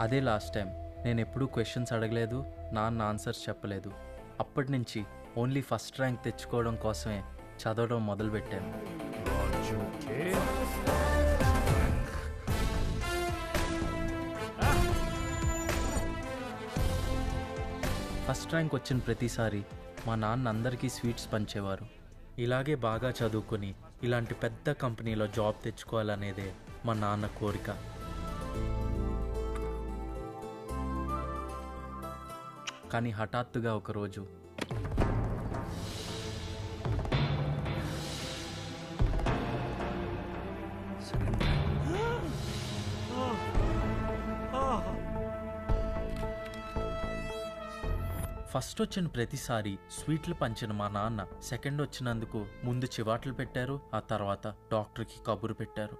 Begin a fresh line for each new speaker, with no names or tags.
అదే last time. నేను ఎప్పుడూ క్వశ్చన్స్ అడగలేదు, నాన్న ఆన్సర్స్ చెప్పలేదు. అప్పటి నుంచి ఓన్లీ ఫస్ట్ ర్యాంక్ తెచ్చుకోవడం కోసమే చదవడం మొదలుపెట్టాను. ఫస్ట్ ర్యాంక్ వచ్చిన ప్రతిసారి మా నాన్న అందరికీ స్వీట్స్ పంచేవారు. ఇలాగే బాగా చదువుకొని ఇలాంటి పెద్ద కంపెనీలో జాబ్ తెచ్చుకోవాలనేదే మా నాన్న కోరిక. కానీ హఠాత్తుగా ఒకరోజు ఫస్ట్ వచ్చిన ప్రతిసారి స్వీట్లు పంచిన మా నాన్న సెకండ్ వచ్చినందుకు ముందు చివాట్లు పెట్టారు, ఆ తర్వాత డాక్టర్కి కబురు పెట్టారు.